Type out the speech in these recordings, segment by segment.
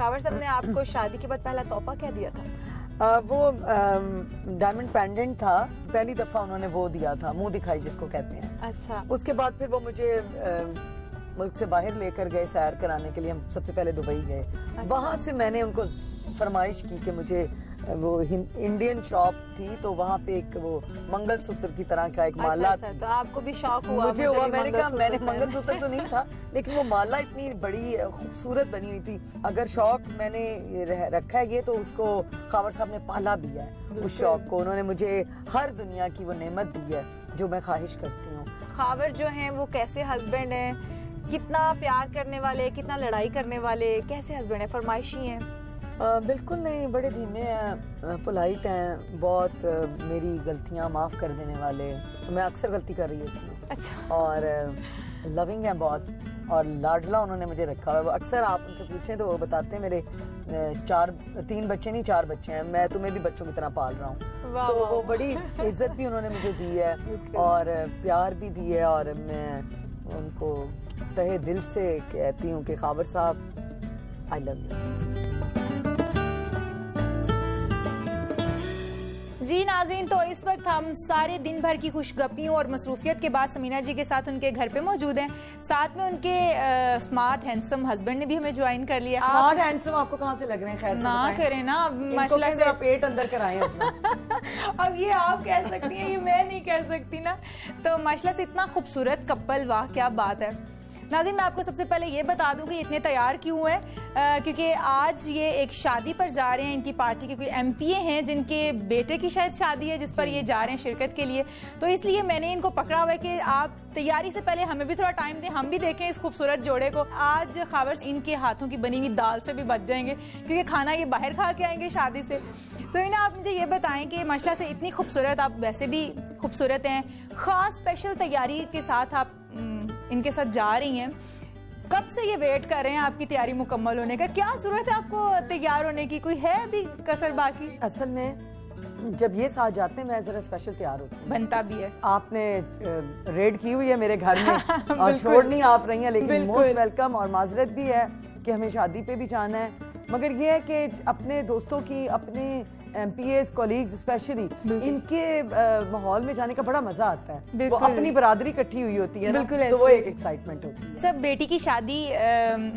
खावर साहब ने आपको शादी के बाद पहला तोहफा क्या दिया था? वो डायमंड पेंडेंट था, पहली दफा उन्होंने वो दिया था, मुंह दिखाई जिसको कहते हैं। अच्छा। उसके बाद फिर वो मुझे मुल्क से बाहर लेकर गए सैर कराने के लिए। हम सबसे पहले दुबई गए। अच्छा। वहां से मैंने उनको फरमाइश की कि मुझे वो इंडियन शॉप थी, तो वहाँ पे एक वो मंगलसूत्र की तरह का एक माला। अच्छा, तो आपको भी शौक हुआ? मुझे हुआ, मैंने कहा मैंने मंगलसूत्र तो नहीं था, लेकिन वो माला इतनी बड़ी खूबसूरत बनी हुई थी। अगर शौक मैंने रखा है ये, तो उसको खावर साहब ने पाला भी है। उस शौक को उन्होंने मुझे हर दुनिया की वो नेमत दी है जो मैं ख्वाहिश करती हूँ। खावर जो हैं वो कैसे हस्बैंड हैं? कितना प्यार करने वाले, कितना लड़ाई करने वाले, कैसे हस्बैंड हैं? फरमाइशी हैं? बिल्कुल नहीं, बड़े धीमे हैं, पोलाइट हैं, बहुत मेरी गलतियां माफ़ कर देने वाले। मैं अक्सर गलती कर रही होती हूँ। अच्छा। और लविंग हैं बहुत, और लाडला उन्होंने मुझे रखा हुआ है। अक्सर आप उनसे पूछें तो वो बताते हैं मेरे 3 बच्चे नहीं 4 बच्चे हैं, मैं तुम्हें भी बच्चों की तरह पाल रहा हूँ। तो वो बड़ी इज्जत भी उन्होंने मुझे दी है और प्यार भी दी है, और मैं उनको तहे दिल से कहती हूँ कि खावर साहब आई लव यू। जी नाज़रीन, तो इस वक्त हम सारे दिन भर की खुशगपियों और मसरूफियत के बाद समीना जी के साथ उनके घर पे मौजूद हैं। साथ में उनके स्मार्ट हैंडसम हस्बैंड ने भी हमें ज्वाइन कर लिया। स्मार्ट हैंडसम आपको कहाँ से लग रहे हैं? खैर ना करें ना, माशाल्लाह से पेट अंदर कराएं अपना। अब ये आप कह सकती हैं, ये मैं नहीं कह सकती ना। तो माशाल्लाह से इतना खूबसूरत कपल, वाह क्या बात है। नाज़रीन, मैं आपको सबसे पहले ये बता दूं कि इतने तैयार क्यों हैं, क्योंकि आज ये एक शादी पर जा रहे हैं। इनकी पार्टी के कोई MPA हैं जिनके बेटे की शायद शादी है, जिस पर ये जा रहे हैं शिरकत के लिए। तो इसलिए मैंने इनको पकड़ा हुआ है कि आप तैयारी से पहले हमें भी थोड़ा टाइम दें, हम भी देखें इस खूबसूरत जोड़े को। आज खावर इनके हाथों की बनी हुई दाल से भी बच जाएंगे, क्योंकि खाना ये बाहर खा के आएंगे शादी से। तो इन्हें आप मुझे ये बताएं कि माशाल्लाह से इतनी खूबसूरत, आप वैसे भी खूबसूरत हैं, ख़ास स्पेशल तैयारी के साथ आप इनके साथ जा रही हैं। कब से ये वेट कर रहे हैं आपकी तैयारी मुकम्मल होने का? क्या जरूरत है आपको तैयार होने की? कोई है अभी कसर बाकी? असल में जब ये साथ जाते हैं मैं जरा स्पेशल तैयार होती हूँ। बनता भी है। आपने रेड की हुई है मेरे घर में और छोड़नी आप रही हैं, लेकिन मोस्ट वेलकम। और माजरत भी है कि हमें शादी पे भी जाना है, मगर ये है कि अपने दोस्तों की, अपने MPAs कॉलीग्स स्पेशली, इनके माहौल में जाने का बड़ा मजा आता है। वो अपनी बरादरी इकट्ठी हुई होती है ना, तो वो एक एक्साइटमेंट होती है। जब बेटी की शादी,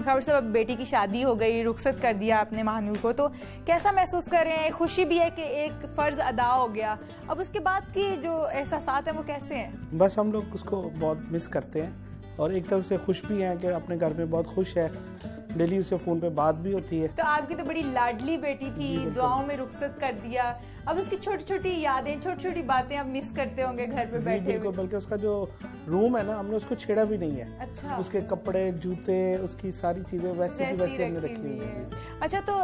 खबर से बेटी की शादी हो गई, रुखसत कर दिया आपने महानूर को, तो कैसा महसूस कर रहे हैं? खुशी भी है कि एक फर्ज अदा हो गया, अब उसके बाद की जो एहसासात हैं वो कैसे हैं? बस हम लोग उसको बहुत मिस करते हैं, और एक तरफ से खुश भी हैं कि अपने घर में बहुत खुश है। डेली उससे फोन पे बात भी होती है। तो आपकी तो बड़ी लाडली बेटी थी, दुआओं में रुखसत कर दिया, अब उसकी छोटी छोटी यादें, छोटी छोटी बातें आप मिस करते होंगे घर पे बैठे? बिल्कुल, बल्कि उसका जो रूम है ना, हमने उसको छेड़ा भी नहीं है। अच्छा। उसके कपड़े, जूते, उसकी सारी चीजें वैसे की वैसे हमने रखी हुई है। अच्छा, तो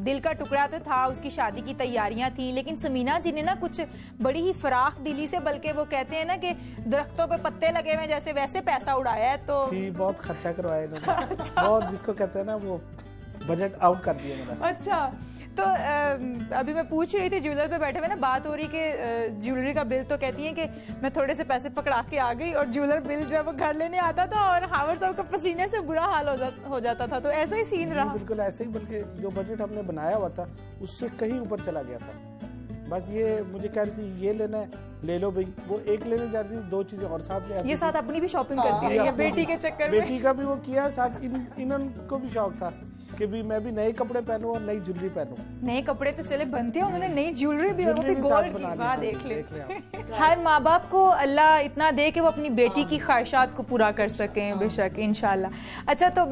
दिल का टुकड़ा तो था, उसकी शादी की तैयारियां थी, लेकिन समीना जी ने ना कुछ बड़ी ही फराख दिली से, बल्कि वो कहते हैं ना कि दरख्तों पे पत्ते लगे हुए जैसे, वैसे पैसा उड़ाया है। तो जी, बहुत खर्चा करवाया इन्होंने। अच्छा। बहुत, जिसको कहते हैं ना, वो बजट आउट कर दिया मेरा। अच्छा, तो अभी मैं पूछ रही थी, ज्वेलर पे बैठे हुए ना बात हो रही कि ज्वेलरी का बिल, तो कहती हैं कि मैं थोड़े से पैसे पकड़ा के आ गई और ज्वेलर बिल जो है वो घर लेने आता था और खावर साहब का पसीने से बुरा हाल हो जाता था। तो ऐसा ही सीन रहा? बिल्कुल ऐसे ही, बल्कि जो बजट हमने बनाया हुआ था उससे कहीं ऊपर चला गया था। बस ये मुझे कह रही थी ये लेना है, ले लो भाई। वो एक लेने जा रही थी, 2 चीजें और साथ ले आती थी। ये साथ अपनी भी शॉपिंग करती रही है बेटी के चक्कर में। बेटी का भी वो किया, साथ इनको भी शौक था कि भी मैं भी नए कपड़े पहनूं और नई ज्वेलरी पहनूं। नए कपड़े तो चले बनते हैं, उन्होंने नई ज्वेलरी भी, और वो भी गोल्ड की। वाह, देख ले। हर माँ बाप को अल्लाह इतना दे कि वो अपनी बेटी की ख्वाहिशात को पूरा कर सकें, बेशक इंशाल्लाह। अच्छा, तो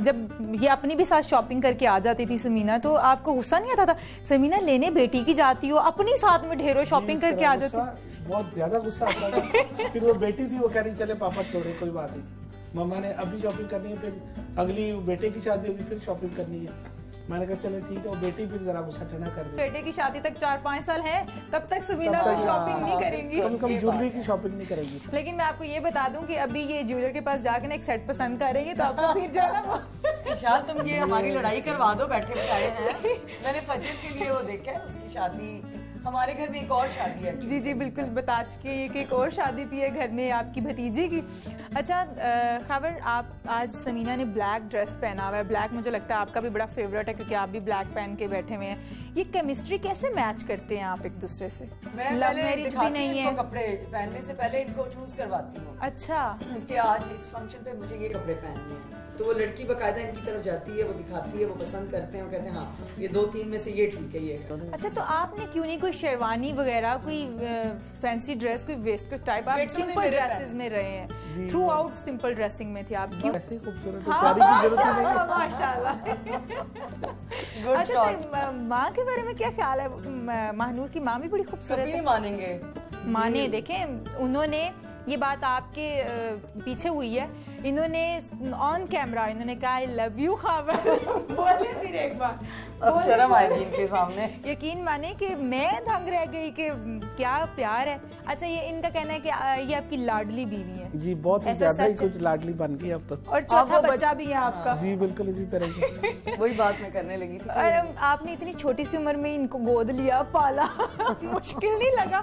जब ये अपनी भी साथ शॉपिंग करके आ जाती थी समीना, तो आपको गुस्सा नहीं आता था? समीना लेने बेटी की जाती हो, अपनी साथ में ढेरों शॉपिंग करके आ जाती। बहुत ज्यादा गुस्सा आता था। फिर वो बेटी थी, वो कह रही चले पापा छोड़े, कोई बात नहीं, मम्मा ने अभी शॉपिंग करनी है, फिर अगली बेटे की शादी होगी, फिर शॉपिंग करनी है। मैंने कहा चलो ठीक है, वो बेटी फिर जरा गुस्सा ठंडा कर दे। बेटे की शादी तक 4-5 साल है, तब तक समीना कोई शॉपिंग नहीं करेंगी, कम कम ज्वेलरी की शॉपिंग नहीं करेगी। लेकिन मैं आपको ये बता दूं कि अभी ये ज्वेलर के पास जाके ना एक सेट पसंद करेंगे, तो आपको फिर जो है ना वो शायद तुम ये हमारी लड़ाई करवा दो, बैठे बिठाए हैं। मैंने फजर के लिए वो देखा है, उसकी शादी हमारे घर में एक और शादी है। जी जी बिल्कुल बता चुके हैं कि एक और शादी भी है घर में आपकी भतीजी की। अच्छा खबर, आप आज समीना ने ब्लैक ड्रेस पहना हुआ है। ब्लैक मुझे लगता है आपका भी बड़ा फेवरेट है क्योंकि आप भी ब्लैक पहन के बैठे हुए हैं। ये केमिस्ट्री कैसे मैच करते हैं आप एक दूसरे से? लव मैरिज भी नहीं है। कपड़े पहनने से पहले इनको चूज करवाती हूँ। अच्छा कि आज इस फंक्शन पे मुझे ये कपड़े पहनने हैं, तो वो लड़की बकायदा इनकी तरफ जाती है, वो दिखाती है, वो पसंद करते हैं, वो कहते हैं हाँ ये 2-3 में से ये ठीक है, ये अच्छा, तो आपने क्यों नहीं कोई शेरवानी वगैरह, कोई फैंसी ड्रेस, कोई वेस्टर्न टाइप? आप सिंपल ड्रेसेस में रहे हैं, थ्रू आउट सिंपल ड्रेसिंग में थी आप, क्यों? ऐसे ही खूबसूरत है, साड़ी की जरूरत ही नहीं है। माशाल्लाह। अच्छा, तो माँ के बारे में क्या ख्याल है? महानूर की माँ भी बड़ी खूबसूरत कभी है। नहीं मानेंगे माने, देखें उन्होंने ये बात आपके पीछे हुई है, इन्होंने ऑन कैमरा इन्होंने कहा आई लव यू खबर। बोले फिर एक बार, अब शर्म आएगी इनके सामने। यकीन माने कि मैं दंग रह गई कि क्या प्यार है। अच्छा, ये इनका कहना है कि ये आपकी लाडली बीवी है। जी बहुत ही ऐसा ज्यादा ही सच है? कुछ लाडली बन गई अब तो। और चौथा बच्चा भी है आपका। जी बिल्कुल इसी तरह की। वही बात मैं करने लगी थी। और आपने इतनी छोटी सी उम्र में इनको गोद लिया, पाला। मुश्किल नहीं लगा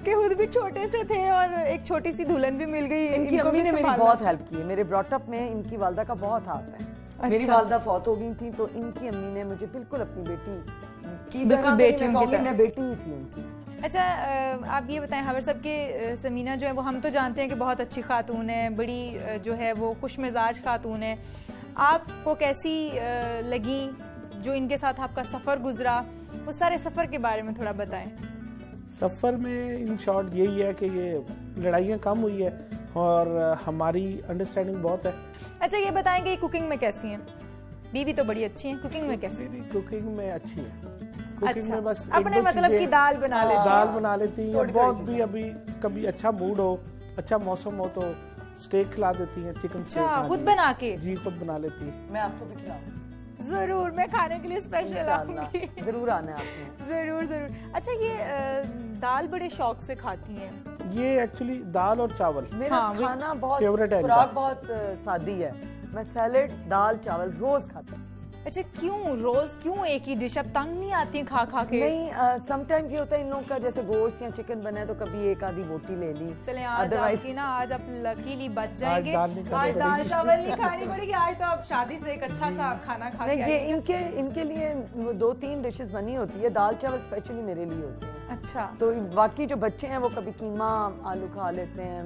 कि खुद भी छोटे से थे और एक छोटी सी दुल्हन भी मिल गई? इनकी इनको अम्मी भी ने मेरी संभालना। बहुत हेल्प की है। मेरे ब्रॉटअप में इनकी वालदा का बहुत हाथ है। मेरी वालदा फौत हो गई थी तो इनकी अम्मी ने मुझे बिल्कुल अपनी बेटी की बिल्कुल बेटियों की तरह। मैं बेटी ही थी उनकी। अच्छा, आप ये बताएं हमारे सबके समीना जो है वो हम तो जानते हैं कि बहुत अच्छी खातून है, बड़ी जो है वो खुश मिजाज खातून है। आपको कैसी लगी जो इनके साथ आपका सफ़र गुजरा, उस सारे सफ़र के बारे में थोड़ा बताएं। सफ़र में इन शॉर्ट यही है कि ये लड़ाइयाँ कम हुई है और हमारी अंडरस्टैंडिंग बहुत है। अच्छा, ये बताएंगे कुकिंग में कैसी हैं? बीवी तो बड़ी अच्छी है, कुकिंग में कैसी? कुकिंग में अच्छी है। कुकिंग अच्छा, में बस अपने मतलब की दाल बना लेती दाल बना लेती हैं। बहुत भी अभी कभी अच्छा मूड हो, अच्छा मौसम हो तो स्टेक खिला देती हैं, चिकन स्टेक खुद बना के? जी खुद बना लेती है। मैं आपको भी खिलाऊंगी जरूर, मैं खाने के लिए स्पेशल आऊंगी। जरूर आना है आपने। जरूर जरूर। अच्छा, ये दाल बड़े शौक से खाती हैं? ये एक्चुअली दाल और चावल मेरा खाना बहुत फेवरेट है, खुराक बहुत सादी है। मैं सैलेड, दाल, चावल रोज खाता हूँ। अच्छा, क्यों रोज, क्यों एक ही डिश? अब तंग नहीं आती खा खा के? नहीं, समटाइम ये होता है इन लोगों का, जैसे गोश्त या चिकन बना है तो कभी एक आधी बोटी ले ली। चले आज आपकी ना, आज आप लकीली बच जाएंगे। आज दाल चावल नहीं खानी पड़ेगी, आज तो आप शादी से एक अच्छा सा खाना खा के ये इनके लिए 2-3 डिशेस बनी होती है। दाल चावल स्पेशली मेरे लिए होते हैं। अच्छा, तो बाकी जो बच्चे हैं वो कभी कीमा आलू खा लेते हैं,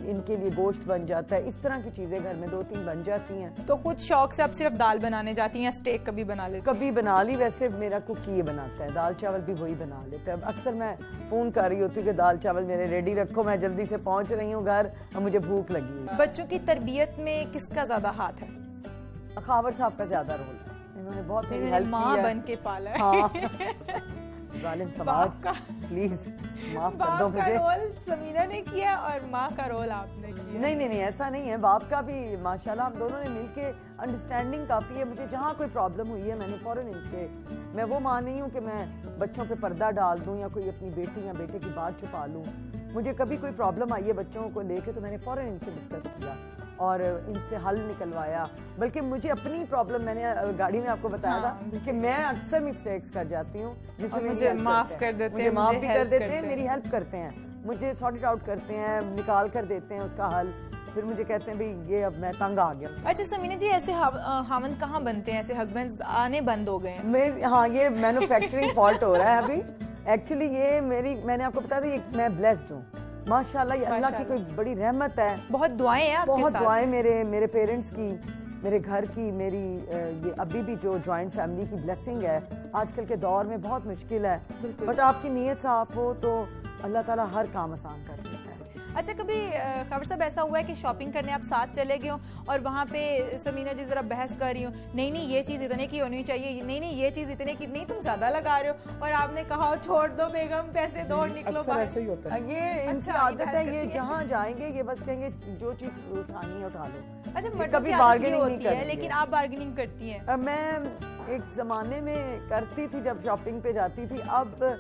इनके लिए गोश्त बन जाता है। इस तरह की चीजें घर में 2-3 बन जाती हैं। तो खुद शौक से आप सिर्फ दाल बनाने जाती हैं, स्टेक कभी बना लेती? कभी बना ली। वैसे मेरा कुक ये बनाता है, दाल चावल भी वही बना लेता है। अक्सर मैं फोन कर रही होती हूँ कि दाल चावल मेरे रेडी रखो, मैं जल्दी से पहुंच रही हूँ घर और मुझे भूख लगी है। बच्चों की तरबियत में किसका ज्यादा हाथ है? खावर साहब का ज्यादा रोल है। इन्होंने बहुत मेरी हेल्प की माँ है। बन के पाला है। हाँ। जालिम समाज का प्लीज माफ कर बाप दो का मुझे। रोल समीना ने किया और माँ का रोल आपने किया। नहीं ऐसा नहीं है। बाप का भी माशाल्लाह हम दोनों ने मिलके अंडरस्टैंडिंग काफी है। मुझे जहाँ कोई प्रॉब्लम हुई है मैंने फौरन इनसे, मैं वो मां नहीं हूँ कि मैं बच्चों पे पर्दा डाल दूँ या कोई अपनी बेटी या बेटे की बात छुपा लूँ। मुझे कभी कोई प्रॉब्लम आई है बच्चों को लेके तो मैंने फौरन इनसे डिस्कस किया और इनसे हल निकलवाया। बल्कि मुझे अपनी प्रॉब्लम, मैंने गाड़ी में आपको बताया था कि मैं अक्सर मिस्टेक्स कर जाती हूँ जिसमें मुझे माफ कर देते हैं, माफ मुझे भी कर help देते करते हैं, हैं। मेरी हेल्प करते हैं, मुझे सॉर्ट इट आउट करते हैं, निकाल कर देते हैं उसका हल। फिर मुझे कहते हैं भाई ये अब मैं तंग आ गया। अच्छा समीना जी, ऐसे हामन कहाँ बनते हैं? ऐसे हस्बैंड्स आने बंद हो गए हैं। हाँ, ये मैन्युफैक्चरिंग फॉल्ट हो रहा है अभी। एक्चुअली ये मैंने आपको बताया था, ये मैं ब्लेस्ड हूँ माशाल्लाह। ये अल्लाह की कोई बड़ी रहमत है। बहुत दुआएं हैं आपके बहुत साथ। दुआएं मेरे पेरेंट्स की, मेरे घर की, मेरी ये अभी भी जो जॉइंट फैमिली की ब्लेसिंग है। आजकल के दौर में बहुत मुश्किल है, बट आपकी नीयत साफ हो तो अल्लाह ताला हर काम आसान कर देता है। अच्छा, कभी खबर साहब ऐसा हुआ है कि शॉपिंग करने आप साथ चले गए हो और वहाँ पे समीना जी जरा बहस कर रही हो, नहीं ये चीज़ इतने की होनी चाहिए, नहीं ये चीज़ इतने की, नहीं तुम ज्यादा लगा रहे हो, और आपने कहा छोड़ दो बेगम, पैसे दो और निकलो अक्सर ऐसे ही होता है। ये इनकी अच्छा, आदत है, ये जहाँ जाएंगे ये बस कहेंगे जो चीज उठानी है उठा लो। अच्छा, ये मर्दों कभी की आदत ये बार्गेनिंग नहीं होती है, करेंगे। लेकिन आप बार्गेनिंग करती हैं। मैं एक जमाने में करती थी जब शॉपिंग पे जाती थी, अब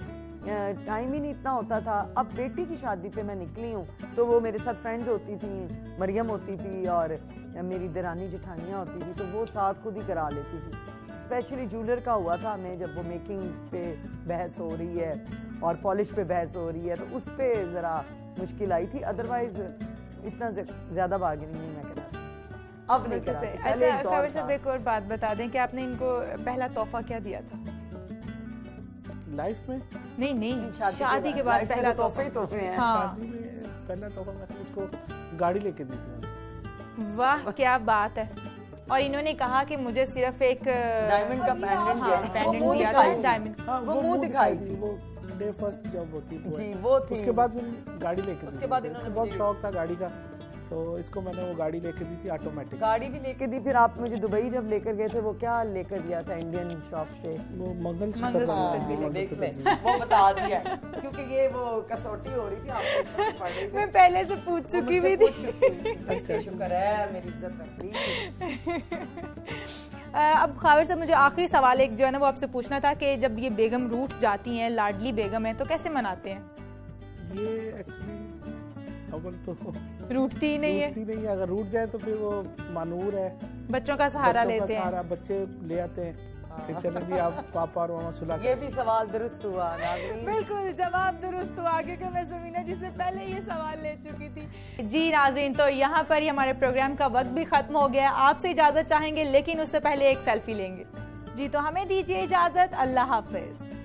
टाइम ही नहीं इतना होता था। अब बेटी की शादी पे मैं निकली हूँ तो वो मेरे साथ फ्रेंड्स होती थी, मरियम होती थी और मेरी दरानी जेठानियाँ होती थी, तो वो साथ खुद ही करा लेती थी। स्पेशली जूलर का हुआ था हमें, जब वो मेकिंग पे बहस हो रही है और पॉलिश पे बहस हो रही है तो उस पे ज़रा मुश्किल आई थी, अदरवाइज इतना ज़्यादा बार्गेनिंग नहीं मैं करा, अब नहीं करा। अच्छा खबर साहब, एक और बात बता दें कि आपने इनको पहला तोहफा क्या दिया था लाइफ में? नहीं, शादी के बाद पहला तोहफा ही तोहफे हैं। हाँ। शादी में पहला तोहफा मैंने उसको गाड़ी लेके दी थी मैंने। वाह क्या बात है। और इन्होंने कहा कि मुझे सिर्फ एक डायमंड का पेंडेंट दिया, पेंडेंट वो दिया दिखाई था थी। डायमंड। हाँ, वो मुंह दिखाई थी। वो डे फर्स्ट जॉब होती है जी वो थी। उसके बाद मैंने गाड़ी लेके दी उसके थी। बाद इसको इन्होंने बहुत मुझे- शौक था गाड़ी का, तो इसको मैंने वो गाड़ी लेके दी थी ऑटोमेटिक। गाड़ी भी लेके दी, फिर आप मुझे दुबई जब लेकर गए थे वो क्या लेकर दिया था इंडियन शॉप से? वो मंगलसूत्र मंगलसूत्र था, भी मंगलसूत्र देख ले, जी। वो बता दिया क्योंकि ये वो कसौटी हो रही थी आपको पड़ रही थी। मैं पहले से पूछ चुकी भी थी। अच्छा शुक्र है मेरी इज्जत रख ली। अब खावर से मुझे आखिरी सवाल एक जो है ना वो आपसे पूछना था कि जब ये बेगम रूठ जाती हैं, लाडली बेगम है, तो कैसे मनाते हैं? ये एक्चुअली अव्वल तो रूठती ही नहीं है, रूठती नहीं है, अगर रूठ जाए तो फिर वो मानूर है, बच्चों का सहारा बच्चों का लेते हैं। सहारा, बच्चे ले आते हैं कि चलो जी आप पापा और मामा सुला ये भी सवाल दुरुस्त हुआ नाज़रीन। बिल्कुल जवाब दुरुस्त हुआ, क्योंकि मैं ज़मीना जी से पहले ये सवाल ले चुकी थी। जी नाज़रीन, तो यहाँ पर ही हमारे प्रोग्राम का वक्त भी खत्म हो गया। आपसे इजाज़त चाहेंगे लेकिन उससे पहले एक सेल्फी लेंगे। जी तो हमें दीजिए इजाज़त, अल्लाह हाफिज।